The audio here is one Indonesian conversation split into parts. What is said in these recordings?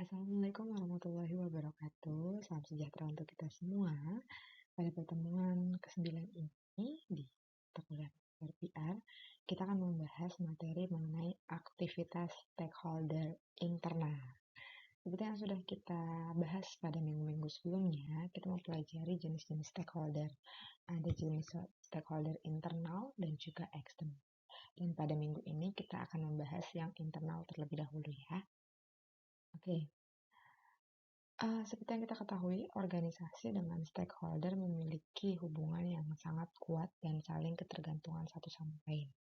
Assalamualaikum warahmatullahi wabarakatuh. Salam sejahtera untuk kita semua. Pada pertemuan ke-9 ini di Kuliah PR, kita akan membahas materi mengenai aktivitas stakeholder internal. Seperti yang sudah kita bahas pada minggu-minggu sebelumnya, kita mempelajari jenis-jenis stakeholder. Ada jenis stakeholder internal dan juga eksternal. Dan pada minggu ini kita akan membahas yang internal terlebih dahulu ya. Oke. Seperti yang kita ketahui, organisasi dengan stakeholder memiliki hubungan yang sangat kuat dan saling ketergantungan satu sama lain.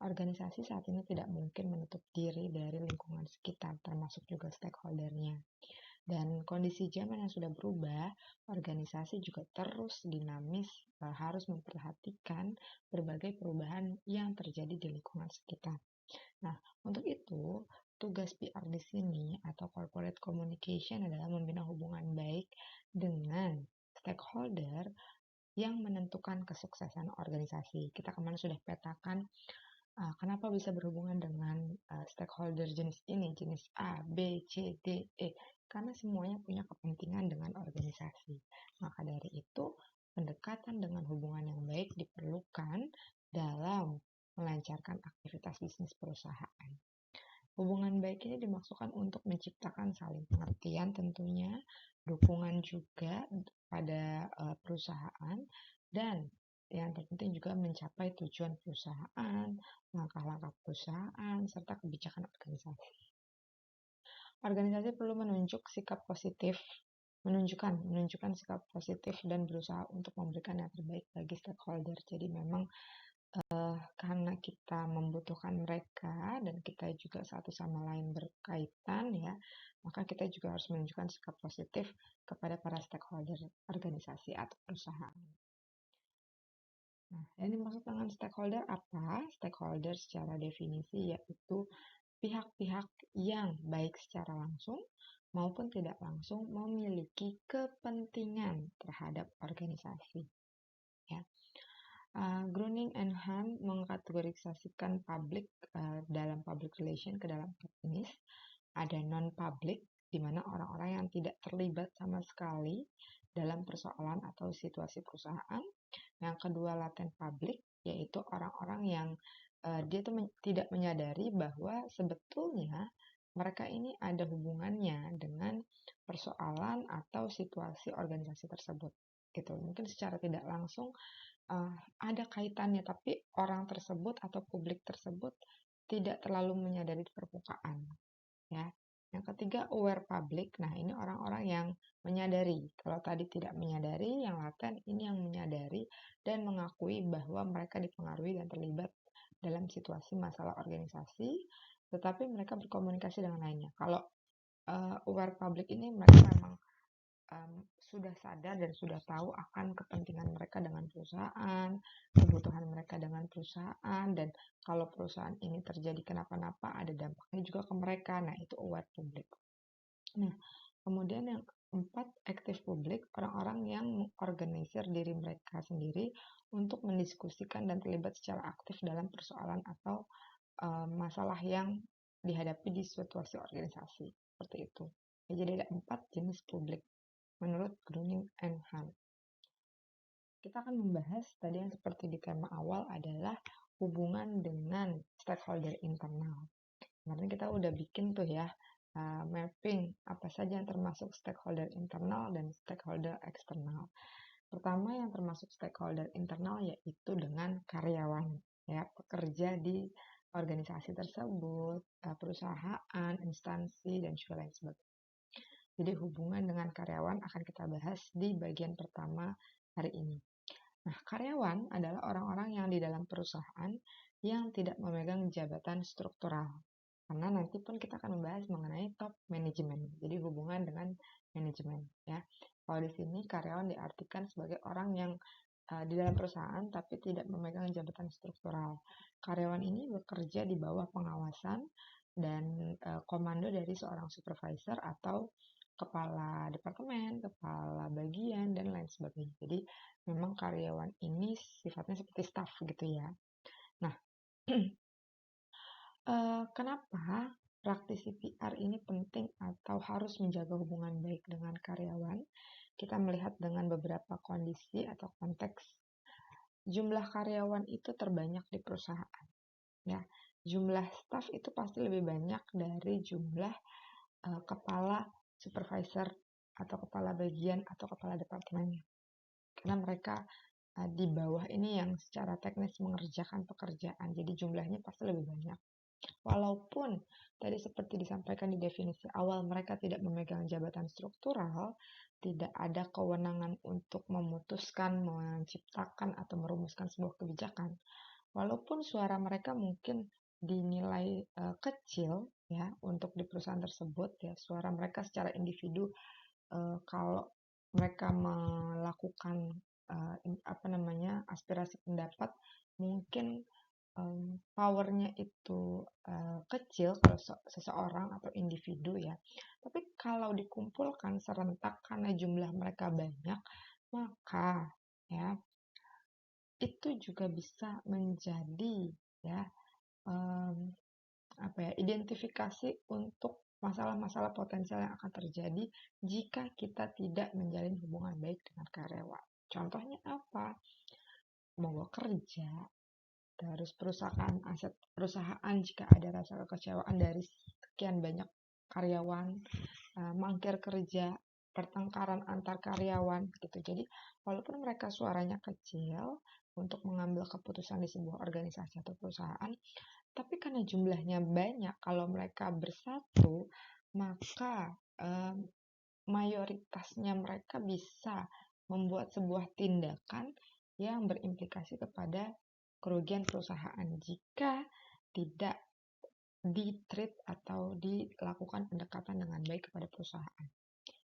Organisasi saat ini tidak mungkin menutup diri dari lingkungan sekitar, termasuk juga stakeholdernya. Dan kondisi zaman yang sudah berubah, organisasi juga terus dinamis, harus memperhatikan berbagai perubahan yang terjadi di lingkungan sekitar. Nah, untuk itu, tugas PR di sini atau corporate communication adalah membina hubungan baik dengan stakeholder yang menentukan kesuksesan organisasi. Kita kemarin sudah petakan kenapa bisa berhubungan dengan stakeholder jenis ini, jenis A, B, C, D, E. Karena semuanya punya kepentingan dengan organisasi. Maka dari itu, pendekatan dengan hubungan yang baik diperlukan dalam melancarkan aktivitas bisnis perusahaan. Hubungan baik ini dimaksudkan untuk menciptakan saling pengertian tentunya, dukungan juga pada perusahaan, dan yang terpenting juga mencapai tujuan perusahaan, langkah-langkah perusahaan, serta kebijakan organisasi. Organisasi perlu menunjukkan sikap positif dan berusaha untuk memberikan yang terbaik bagi stakeholder. Jadi memang karena kita membutuhkan mereka dan kita juga satu sama lain berkaitan ya, maka kita juga harus menunjukkan sikap positif kepada para stakeholder organisasi atau perusahaan. Nah, yang dimaksud dengan stakeholder apa? Stakeholder secara definisi yaitu pihak-pihak yang baik secara langsung maupun tidak langsung memiliki kepentingan terhadap organisasi. Ya. Groening and Hahn mengkategorisasikan publik dalam public relation ke dalam empat jenis. Ada non-public, di mana orang-orang yang tidak terlibat sama sekali dalam persoalan atau situasi perusahaan. Yang kedua, latent public, yaitu orang-orang yang dia tuh tidak menyadari bahwa sebetulnya mereka ini ada hubungannya dengan persoalan atau situasi organisasi tersebut. Gitu. Mungkin secara tidak langsung ada kaitannya, tapi orang tersebut atau publik tersebut tidak terlalu menyadari di permukaan. Ya. Yang ketiga, aware public. Nah, ini orang-orang yang menyadari. Kalau tadi tidak menyadari, yang laten ini yang menyadari dan mengakui bahwa mereka dipengaruhi dan terlibat dalam situasi masalah organisasi, tetapi mereka berkomunikasi dengan lainnya. Kalau aware public ini mereka memang sudah sadar dan sudah tahu akan kepentingan mereka dengan perusahaan, kebutuhan mereka dengan perusahaan, dan kalau perusahaan ini terjadi kenapa-napa ada dampaknya juga ke mereka. Nah, itu aware public. Nah, kemudian yang empat, active public, orang-orang yang mengorganisir diri mereka sendiri untuk mendiskusikan dan terlibat secara aktif dalam persoalan atau masalah yang dihadapi di situasi organisasi. Seperti itu. Ya, jadi ada 4 jenis publik menurut Groening and Hahn. Kita akan membahas tadi yang seperti di tema awal adalah hubungan dengan stakeholder internal. Kemarin kita udah bikin tuh ya mapping apa saja yang termasuk stakeholder internal dan stakeholder eksternal. Pertama yang termasuk stakeholder internal yaitu dengan karyawan, ya, pekerja di organisasi tersebut, perusahaan, instansi, dan juga lain sebagainya. Jadi hubungan dengan karyawan akan kita bahas di bagian pertama hari ini. Nah, karyawan adalah orang-orang yang di dalam perusahaan yang tidak memegang jabatan struktural. Karena nanti pun kita akan membahas mengenai top management. Jadi hubungan dengan manajemen ya. Kalau di sini karyawan diartikan sebagai orang yang di dalam perusahaan tapi tidak memegang jabatan struktural. Karyawan ini bekerja di bawah pengawasan dan komando dari seorang supervisor atau kepala departemen, kepala bagian, dan lain sebagainya. Jadi memang karyawan ini sifatnya seperti staff gitu ya. Nah, kenapa praktisi PR ini penting atau harus menjaga hubungan baik dengan karyawan, kita melihat dengan beberapa kondisi atau konteks. Jumlah karyawan itu terbanyak di perusahaan. Ya, jumlah staf itu pasti lebih banyak dari jumlah kepala supervisor atau kepala bagian atau kepala departemennya. Karena mereka di bawah ini yang secara teknis mengerjakan pekerjaan, jadi jumlahnya pasti lebih banyak. Walaupun tadi seperti disampaikan di definisi awal, mereka tidak memegang jabatan struktural, tidak ada kewenangan untuk memutuskan, menciptakan, atau merumuskan sebuah kebijakan. Walaupun suara mereka mungkin dinilai kecil ya untuk di perusahaan tersebut, ya suara mereka secara individu kalau mereka melakukan aspirasi pendapat, mungkin powernya itu kecil kalau seseorang atau individu ya. Tapi kalau dikumpulkan serentak karena jumlah mereka banyak, maka ya itu juga bisa menjadi ya identifikasi untuk masalah-masalah potensial yang akan terjadi jika kita tidak menjalin hubungan baik dengan karyawan. Contohnya apa? Mogok kerja, terus perusahaan aset perusahaan jika ada rasa kekecewaan dari sekian banyak karyawan, mangkir kerja, pertengkaran antar karyawan gitu. Jadi walaupun mereka suaranya kecil untuk mengambil keputusan di sebuah organisasi atau perusahaan, tapi karena jumlahnya banyak, kalau mereka bersatu, maka mayoritasnya mereka bisa membuat sebuah tindakan yang berimplikasi kepada kerugian perusahaan jika tidak di-treat atau dilakukan pendekatan dengan baik kepada perusahaan.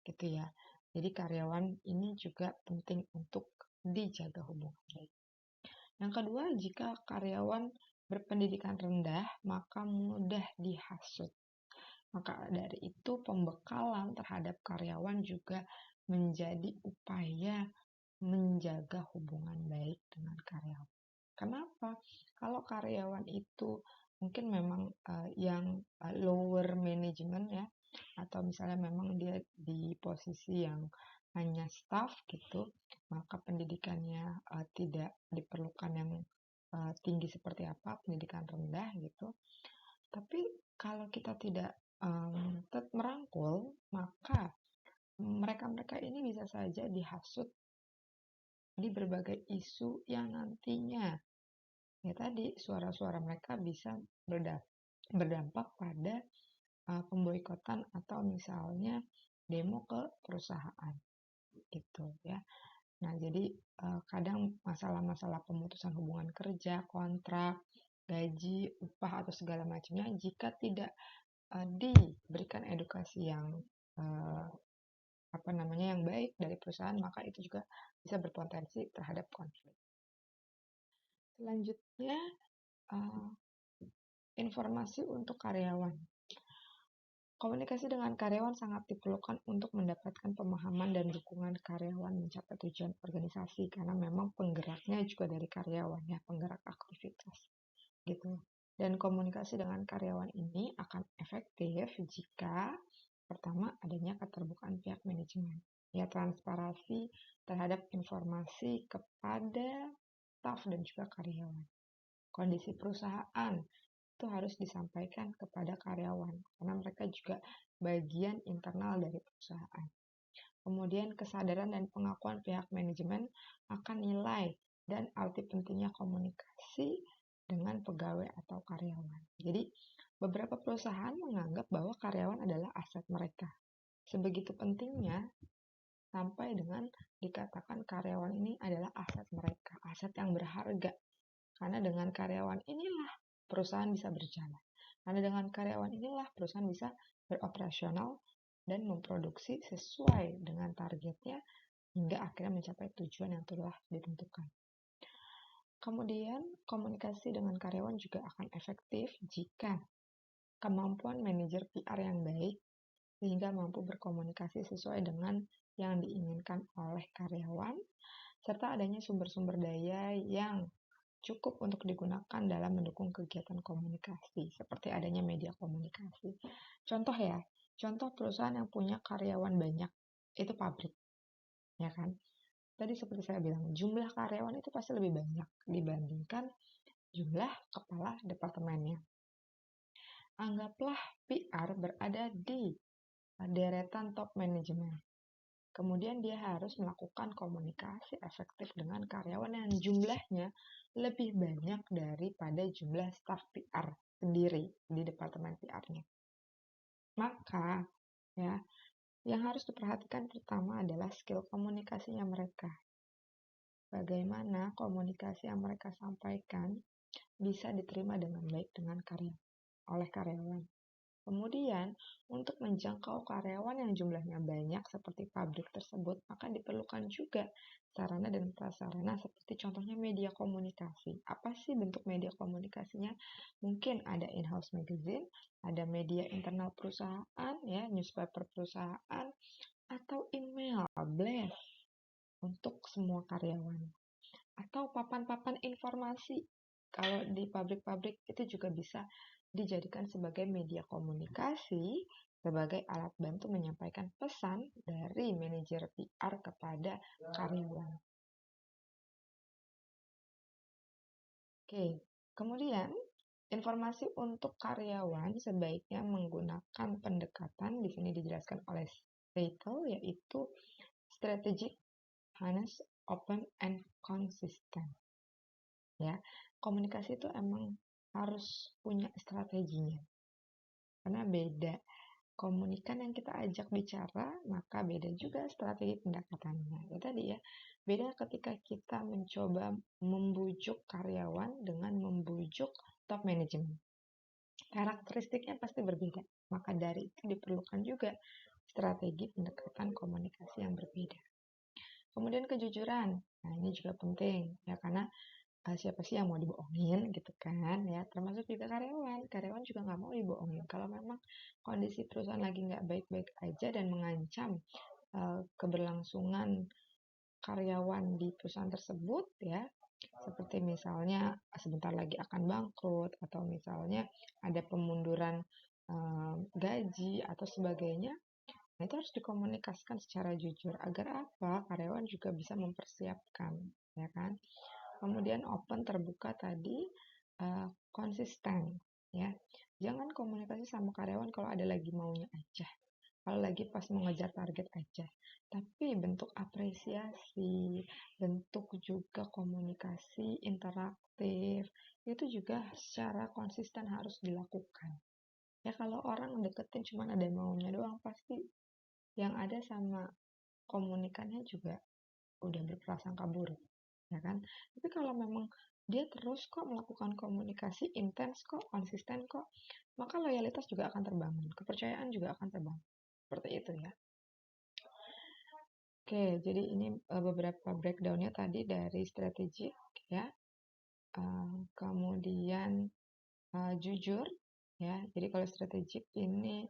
Gitu ya. Jadi karyawan ini juga penting untuk dijaga hubungan baik. Yang kedua, jika karyawan berpendidikan rendah, maka mudah dihasut. Maka dari itu pembekalan terhadap karyawan juga menjadi upaya menjaga hubungan baik dengan karyawan. Kenapa? Kalau karyawan itu mungkin memang yang lower management ya, atau misalnya memang dia di posisi yang hanya staff gitu, maka pendidikannya tidak diperlukan yang tinggi seperti apa, pendidikan rendah gitu. Tapi kalau kita tidak merangkul, maka mereka-mereka ini bisa saja dihasut di berbagai isu yang nantinya ya tadi suara-suara mereka bisa berdampak pada pemboikotan atau misalnya demo ke perusahaan gitu ya. Nah, jadi kadang masalah-masalah pemutusan hubungan kerja, kontrak, gaji, upah atau segala macamnya jika tidak diberikan edukasi yang yang baik dari perusahaan, maka itu juga bisa berpotensi terhadap konflik. Selanjutnya, informasi untuk karyawan. Komunikasi dengan karyawan sangat diperlukan untuk mendapatkan pemahaman dan dukungan karyawan mencapai tujuan organisasi, karena memang penggeraknya juga dari karyawan ya, penggerak aktivitas gitu. Dan komunikasi dengan karyawan ini akan efektif jika pertama adanya keterbukaan pihak manajemen, ya transparansi terhadap informasi kepada staf dan juga karyawan. Kondisi perusahaan itu harus disampaikan kepada karyawan karena mereka juga bagian internal dari perusahaan. Kemudian kesadaran dan pengakuan pihak manajemen akan nilai dan arti pentingnya komunikasi dengan pegawai atau karyawan. Jadi beberapa perusahaan menganggap bahwa karyawan adalah aset mereka. Sebegitu pentingnya sampai dengan dikatakan karyawan ini adalah aset mereka, aset yang berharga. Karena dengan karyawan inilah perusahaan bisa berjalan. Karena dengan karyawan inilah perusahaan bisa beroperasional dan memproduksi sesuai dengan targetnya hingga akhirnya mencapai tujuan yang telah ditentukan. Kemudian, komunikasi dengan karyawan juga akan efektif jika kemampuan manajer PR yang baik sehingga mampu berkomunikasi sesuai dengan yang diinginkan oleh karyawan, serta adanya sumber-sumber daya yang cukup untuk digunakan dalam mendukung kegiatan komunikasi, seperti adanya media komunikasi. Contoh ya, contoh perusahaan yang punya karyawan banyak, itu pabrik, ya kan? Tadi seperti saya bilang, jumlah karyawan itu pasti lebih banyak dibandingkan jumlah kepala departemennya. Anggaplah PR berada di deretan top manajemen. Kemudian dia harus melakukan komunikasi efektif dengan karyawan yang jumlahnya lebih banyak daripada jumlah staf PR sendiri di departemen PR-nya. Maka, ya, yang harus diperhatikan pertama adalah skill komunikasinya mereka. Bagaimana komunikasi yang mereka sampaikan bisa diterima dengan baik oleh karyawan. Kemudian, untuk menjangkau karyawan yang jumlahnya banyak seperti pabrik tersebut, maka diperlukan juga sarana dan prasarana seperti contohnya media komunikasi. Apa sih bentuk media komunikasinya? Mungkin ada in-house magazine, ada media internal perusahaan, ya, newspaper perusahaan, atau email, blast untuk semua karyawan. Atau papan-papan informasi. Kalau di pabrik-pabrik itu juga bisa dijadikan sebagai media komunikasi, sebagai alat bantu menyampaikan pesan dari manajer PR kepada karyawan. Oke, kemudian informasi untuk karyawan sebaiknya menggunakan pendekatan di sini dijelaskan oleh Reitel, yaitu strategic, honest, open, and consistent. Ya, komunikasi itu emang harus punya strateginya. Karena beda komunikan yang kita ajak bicara, maka beda juga strategi pendekatannya. Ya tadi ya, beda ketika kita mencoba membujuk karyawan dengan membujuk top management. Karakteristiknya pasti berbeda. Maka dari itu diperlukan juga strategi pendekatan komunikasi yang berbeda. Kemudian kejujuran. Nah, ini juga penting ya, karena siapa sih yang mau dibohongin gitu kan ya, termasuk juga karyawan juga nggak mau dibohongin. Kalau memang kondisi perusahaan lagi nggak baik-baik aja dan mengancam keberlangsungan karyawan di perusahaan tersebut ya, seperti misalnya sebentar lagi akan bangkrut atau misalnya ada pemunduran gaji atau sebagainya, nah itu harus dikomunikasikan secara jujur agar apa, karyawan juga bisa mempersiapkan, ya kan. Kemudian open, terbuka tadi, konsisten ya. Jangan komunikasi sama karyawan kalau ada lagi maunya aja, kalau lagi pas mengejar target aja. Tapi bentuk apresiasi, bentuk juga komunikasi interaktif, itu juga secara konsisten harus dilakukan. Ya kalau orang deketin cuma ada maunya doang, pasti yang ada sama komunikannya juga udah berprasangka buruk, ya kan? Tapi kalau memang dia terus kok melakukan komunikasi intens kok, konsisten kok, maka loyalitas juga akan terbangun, kepercayaan juga akan terbangun. Seperti itu ya. Oke, jadi ini beberapa breakdownnya tadi dari strategik ya. Kemudian jujur ya. Jadi kalau strategik ini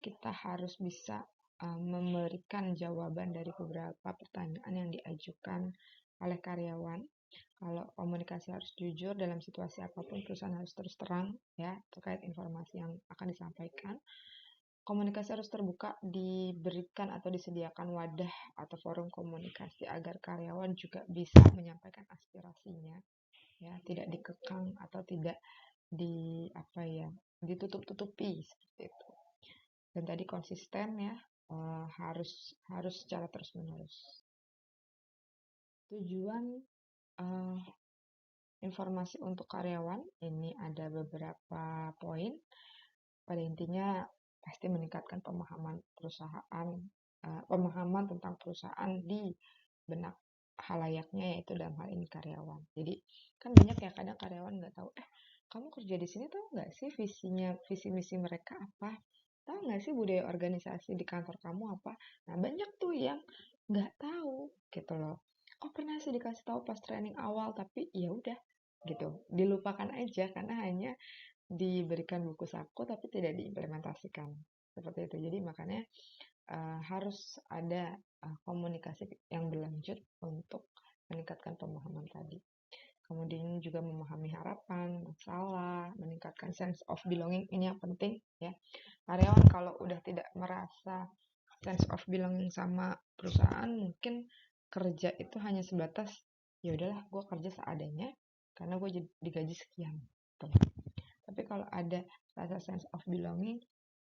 kita harus bisa memberikan jawaban dari beberapa pertanyaan yang diajukan oleh karyawan. Kalau komunikasi harus jujur dalam situasi apapun, perusahaan harus terus terang ya terkait informasi yang akan disampaikan. Komunikasi harus terbuka, diberikan atau disediakan wadah atau forum komunikasi agar karyawan juga bisa menyampaikan aspirasinya ya, tidak dikekang atau tidak ditutup-tutupi seperti itu. Dan tadi konsisten ya, harus secara terus-menerus. Tujuan informasi untuk karyawan ini ada beberapa poin. Pada intinya pasti meningkatkan pemahaman tentang perusahaan di benak halayaknya, yaitu dalam hal ini karyawan. Jadi kan banyak ya kadang karyawan nggak tahu, kamu kerja di sini tahu nggak sih visi misi mereka apa? Tahu nggak sih budaya organisasi di kantor kamu apa? Nah banyak tuh yang nggak tahu gitu loh. Oh pernah sih dikasih tahu pas training awal, tapi ya udah gitu, dilupakan aja karena hanya diberikan buku saku tapi tidak diimplementasikan seperti itu. Jadi makanya harus ada komunikasi yang berlanjut untuk meningkatkan pemahaman tadi. kemudian juga memahami harapan, masalah, meningkatkan sense of belonging, ini yang penting ya. Karyawan kalau udah tidak merasa sense of belonging sama perusahaan, mungkin kerja itu hanya sebatas ya udahlah gue kerja seadanya karena gue digaji sekian gitu. Tapi kalau ada rasa sense of belonging,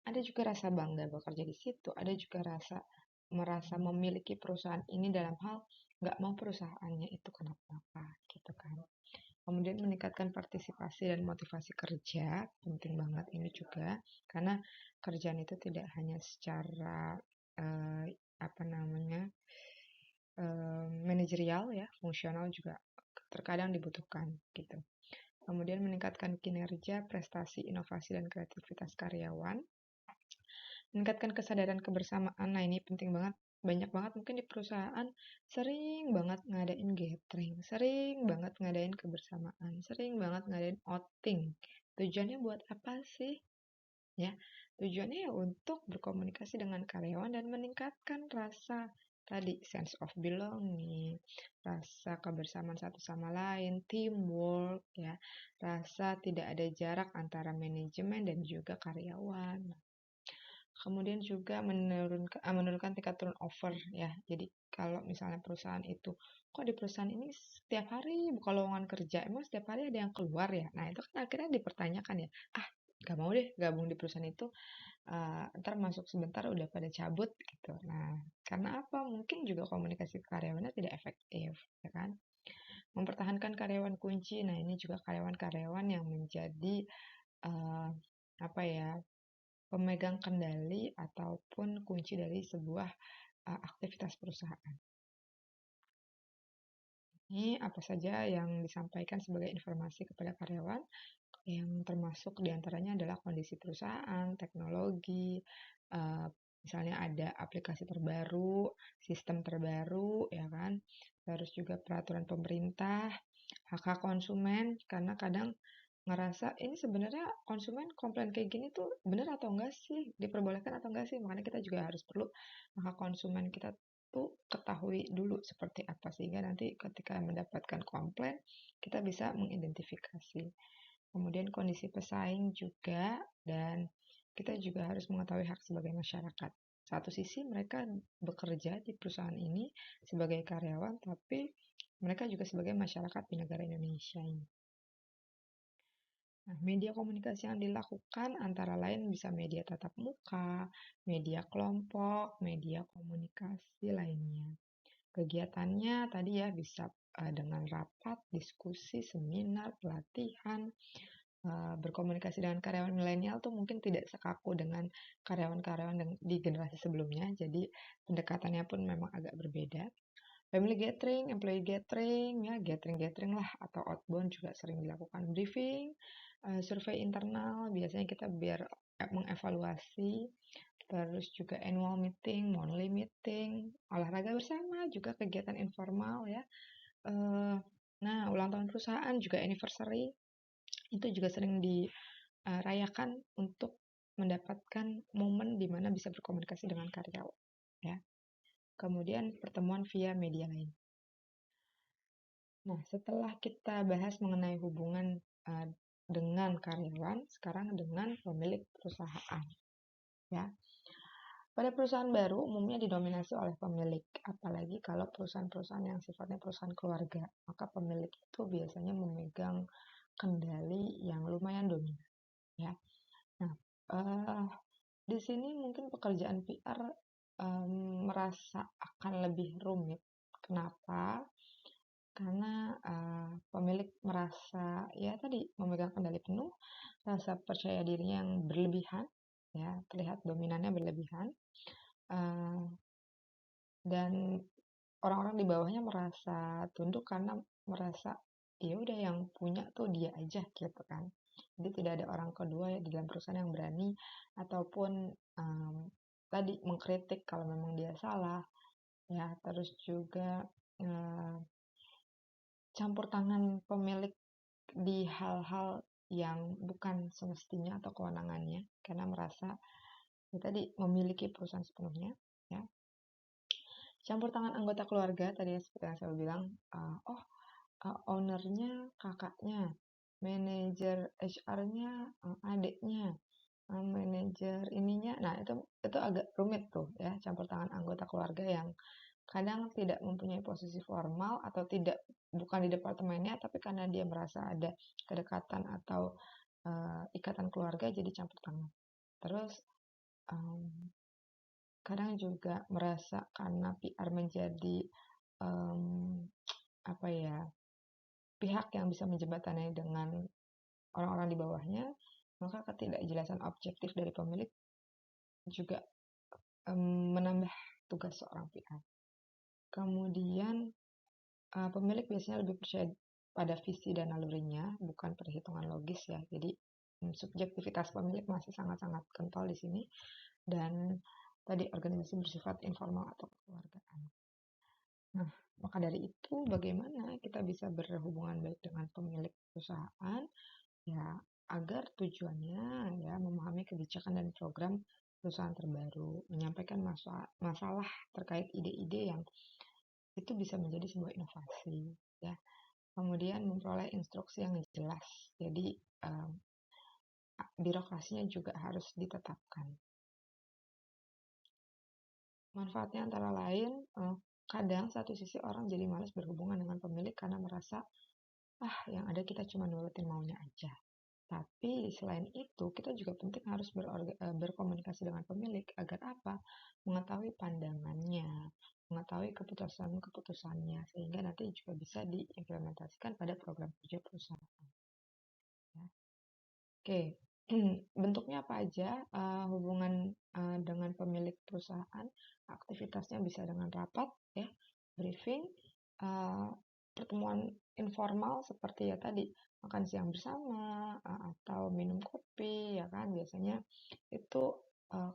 ada juga rasa bangga bekerja di situ, ada juga merasa memiliki perusahaan ini dalam hal nggak mau perusahaannya itu kenapa-napa gitu kan. Kemudian meningkatkan partisipasi dan motivasi kerja, penting banget ini juga, karena kerjaan itu tidak hanya secara eh, apa namanya manajerial ya, fungsional juga terkadang dibutuhkan gitu. Kemudian meningkatkan kinerja, prestasi, inovasi, dan kreativitas karyawan. Meningkatkan kesadaran kebersamaan, nah ini penting banget. Banyak banget mungkin di perusahaan sering banget ngadain gathering, sering banget ngadain kebersamaan, sering banget ngadain outing. Tujuannya buat apa sih? Ya, tujuannya ya untuk berkomunikasi dengan karyawan dan meningkatkan rasa tadi sense of belonging, rasa kebersamaan satu sama lain, teamwork ya, rasa tidak ada jarak antara manajemen dan juga karyawan. Kemudian juga menurunkan tingkat turnover ya. Jadi kalau misalnya perusahaan itu, kok di perusahaan ini setiap hari buka lowongan kerja, emang setiap hari ada yang keluar ya? Nah itu kan akhirnya dipertanyakan ya, gak mau deh gabung di perusahaan itu, ntar masuk sebentar udah pada cabut gitu. Nah karena apa? Mungkin juga komunikasi karyawannya tidak efektif, ya kan? Mempertahankan karyawan kunci, nah ini juga karyawan-karyawan yang menjadi uh, apa ya, pemegang kendali ataupun kunci dari sebuah aktivitas perusahaan. Ini apa saja yang disampaikan sebagai informasi kepada karyawan, yang termasuk diantaranya adalah kondisi perusahaan, teknologi, misalnya ada aplikasi terbaru, sistem terbaru, ya kan, terus juga peraturan pemerintah, hak-hak konsumen, karena kadang ngerasa ini sebenarnya konsumen komplain kayak gini tuh bener atau enggak sih, diperbolehkan atau enggak sih, makanya kita juga harus perlu hak konsumen kita tuh ketahui dulu seperti apa, sehingga nanti ketika mendapatkan komplain kita bisa mengidentifikasi. Kemudian kondisi pesaing juga, dan kita juga harus mengetahui hak sebagai masyarakat. Satu sisi mereka bekerja di perusahaan ini sebagai karyawan, tapi mereka juga sebagai masyarakat di negara Indonesia ini. Nah, media komunikasi yang dilakukan antara lain bisa media tatap muka, media kelompok, media komunikasi lainnya. Kegiatannya tadi ya bisa dengan rapat, diskusi, seminar, pelatihan. Berkomunikasi dengan karyawan milenial tuh mungkin tidak sekaku dengan karyawan-karyawan di generasi sebelumnya, jadi pendekatannya pun memang agak berbeda. Family gathering, employee gathering, ya gathering-gathering lah atau outbound juga sering dilakukan. Briefing, survei internal, biasanya kita biar mengevaluasi, terus juga annual meeting, monthly meeting, olahraga bersama, juga kegiatan informal ya. Nah, ulang tahun perusahaan juga anniversary, itu juga sering dirayakan untuk mendapatkan momen di mana bisa berkomunikasi dengan karyawan. Ya. Kemudian pertemuan via media lain. Nah, setelah kita bahas mengenai hubungan dengan karyawan, sekarang dengan pemilik perusahaan. Ya, pada perusahaan baru umumnya didominasi oleh pemilik, apalagi kalau perusahaan-perusahaan yang sifatnya perusahaan keluarga, maka pemilik itu biasanya memegang kendali yang lumayan dominan. Ya, nah di sini mungkin pekerjaan PR merasa akan lebih rumit. Kenapa? Karena pemilik merasa ya tadi memegang kendali penuh, rasa percaya dirinya yang berlebihan, ya terlihat dominannya berlebihan, dan orang-orang di bawahnya merasa tunduk karena merasa ya udah yang punya tuh dia aja gitu kan. Jadi tidak ada orang kedua ya di dalam perusahaan yang berani ataupun tadi mengkritik kalau memang dia salah, ya terus juga campur tangan pemilik di hal-hal yang bukan semestinya atau kewenangannya karena merasa ya tadi memiliki perusahaan sepenuhnya, ya. Campur tangan anggota keluarga tadi seperti yang saya bilang, ownernya kakaknya, manajer HR-nya adiknya, manajer ininya. Nah, itu agak rumit tuh ya, campur tangan anggota keluarga yang kadang tidak mempunyai posisi formal atau tidak, bukan di departemennya, tapi karena dia merasa ada kedekatan atau ikatan keluarga jadi campur tangan. Terus kadang juga merasa karena PR menjadi apa ya, pihak yang bisa menjembatani dengan orang-orang di bawahnya, maka ketidakjelasan objektif dari pemilik juga menambah tugas seorang PR. Kemudian pemilik biasanya lebih percaya pada visi dan nalurinya, bukan perhitungan logis ya. Jadi subjektivitas pemilik masih sangat-sangat kental di sini. Dan tadi organisasi bersifat informal atau kekeluargaan. Nah, maka dari itu bagaimana kita bisa berhubungan baik dengan pemilik perusahaan ya, agar tujuannya ya memahami kebijakan dan program perusahaan terbaru, menyampaikan masalah terkait ide-ide yang itu bisa menjadi sebuah inovasi ya. Kemudian memperoleh instruksi yang jelas. Jadi birokrasinya juga harus ditetapkan. Manfaatnya antara lain, kadang satu sisi orang jadi malas berhubungan dengan pemilik karena merasa, yang ada kita cuma nurutin maunya aja. Tapi selain itu, kita juga penting harus berkomunikasi dengan pemilik agar apa? Mengetahui pandangannya, mengetahui keputusan-keputusannya, sehingga nanti juga bisa diimplementasikan pada program kerja perusahaan. Ya. Oke, bentuknya apa aja hubungan dengan pemilik perusahaan? Aktivitasnya bisa dengan rapat, ya, briefing, pertemuan informal seperti ya tadi makan siang bersama atau minum kopi, ya kan, biasanya itu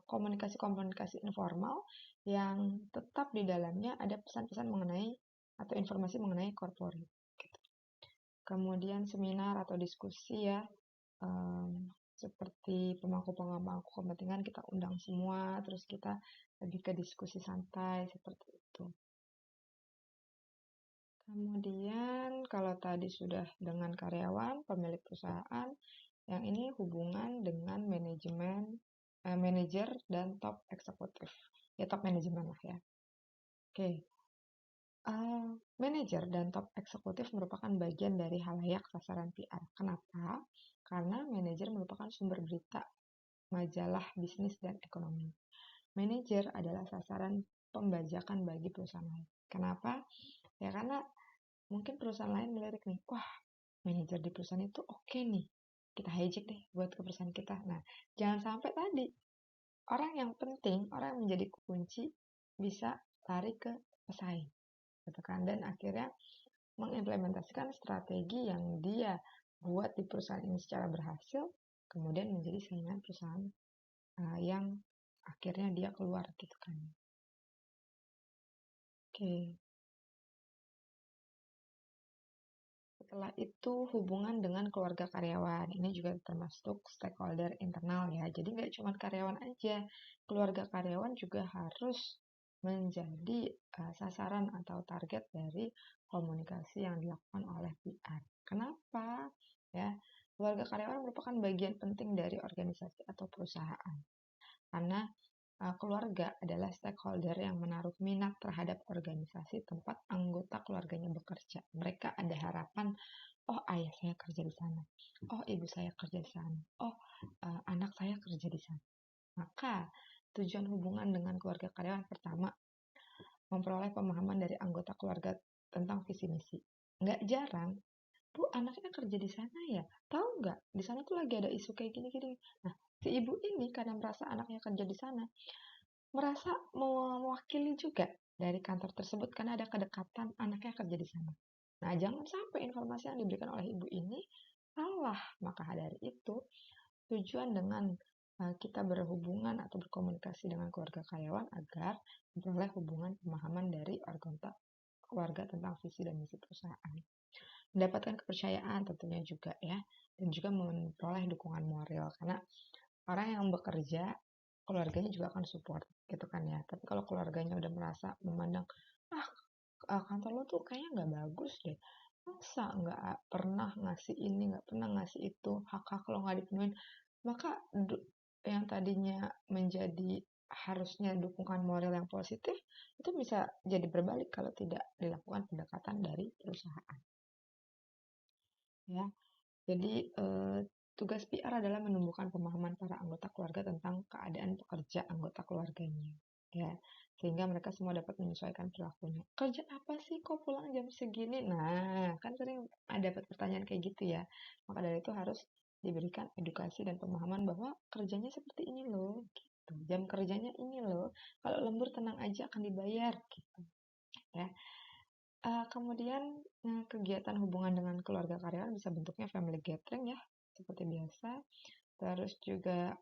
komunikasi-komunikasi informal yang tetap di dalamnya ada pesan-pesan mengenai atau informasi mengenai corporate. Gitu. Kemudian seminar atau diskusi ya, seperti pemangku-pemangku kepentingan kita undang semua, terus kita lebih ke diskusi santai seperti itu. Kemudian kalau tadi sudah dengan karyawan, pemilik perusahaan, yang ini hubungan dengan manajer dan top eksekutif. Ya, top manajemen lah ya. Oke. Manajer dan top eksekutif merupakan bagian dari halayak sasaran PR. Kenapa? Karena manajer merupakan sumber berita majalah bisnis dan ekonomi. Manajer adalah sasaran pembajakan bagi perusahaan lain. Kenapa? Ya karena mungkin perusahaan lain melirik nih, wah manajer di perusahaan itu oke nih, kita hijack deh buat ke perusahaan kita. Nah, jangan sampai tadi orang yang penting, orang yang menjadi kunci bisa lari ke pesaing, gitu kan? Dan akhirnya mengimplementasikan strategi yang dia buat di perusahaan ini secara berhasil, kemudian menjadi saingan perusahaan yang akhirnya dia keluar gitu kan. Oke. Setelah itu hubungan dengan keluarga karyawan. Ini juga termasuk stakeholder internal ya. Jadi nggak cuma karyawan aja. Keluarga karyawan juga harus menjadi sasaran atau target dari komunikasi yang dilakukan oleh PR. Kenapa? Ya, keluarga karyawan merupakan bagian penting dari organisasi atau perusahaan. Karena keluarga adalah stakeholder yang menaruh minat terhadap organisasi tempat anggota keluarganya bekerja. Mereka ada harapan, oh ayah saya kerja di sana, oh ibu saya kerja di sana, oh anak saya kerja di sana. Maka tujuan hubungan dengan keluarga karyawan pertama, memperoleh pemahaman dari anggota keluarga tentang visi misi. Nggak jarang, Bu, anaknya kerja di sana ya? Tahu nggak? Di sana tuh lagi ada isu kayak gini-gini. Nah, si ibu ini karena merasa anaknya kerja di sana, merasa mewakili juga dari kantor tersebut karena ada kedekatan anaknya kerja di sana. Nah, jangan sampai informasi yang diberikan oleh ibu ini salah. Maka dari itu, tujuan dengan kita berhubungan atau berkomunikasi dengan keluarga karyawan agar memperoleh hubungan pemahaman dari anggota keluarga tentang visi dan misi perusahaan. Mendapatkan kepercayaan tentunya juga ya, dan juga memperoleh dukungan moral karena orang yang bekerja keluarganya juga akan support gitu kan ya. Tapi kalau keluarganya udah merasa memandang kantor lo tuh kayaknya nggak bagus deh, Masa nggak pernah ngasih ini, nggak pernah ngasih itu, hak-hak lo nggak dipenuhin, maka yang tadinya menjadi harusnya dukungan moral yang positif, itu bisa jadi berbalik kalau tidak dilakukan pendekatan dari perusahaan. Ya, jadi tugas PR adalah menumbuhkan pemahaman para anggota keluarga tentang keadaan pekerja anggota keluarganya. Ya, sehingga mereka semua dapat menyesuaikan perilakunya. Kerja apa sih kok pulang jam segini? Nah, kan sering ada dapat pertanyaan kayak gitu ya. Maka dari itu harus diberikan edukasi dan pemahaman bahwa kerjanya seperti ini loh, gitu. Jam kerjanya ini loh. Kalau lembur tenang aja akan dibayar, gitu. Ya. Kemudian kegiatan hubungan dengan keluarga karyawan bisa bentuknya family gathering ya, seperti biasa. Terus juga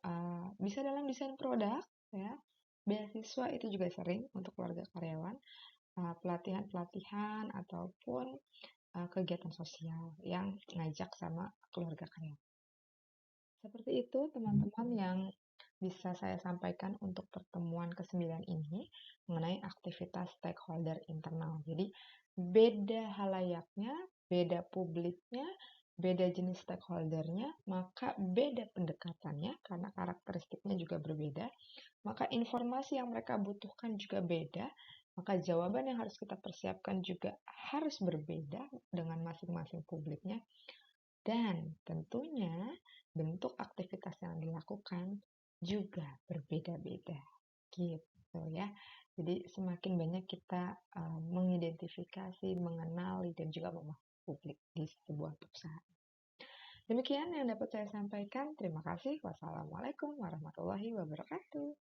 bisa dalam desain produk ya. Beasiswa itu juga sering untuk keluarga karyawan, pelatihan-pelatihan ataupun kegiatan sosial yang ngajak sama keluarga karyawan. Seperti itu teman-teman yang bisa saya sampaikan untuk pertemuan ke-9 ini mengenai aktivitas stakeholder internal. Jadi beda halayaknya, beda publiknya, beda jenis stakeholdernya, maka beda pendekatannya karena karakteristiknya juga berbeda, maka informasi yang mereka butuhkan juga beda, maka jawaban yang harus kita persiapkan juga harus berbeda dengan masing-masing publiknya, dan tentunya bentuk aktivitas yang dilakukan juga berbeda-beda. Gitu ya. Jadi semakin banyak kita mengidentifikasi, mengenali, dan juga memahami publik di sebuah perusahaan. Demikian yang dapat saya sampaikan. Terima kasih. Wassalamualaikum warahmatullahi wabarakatuh.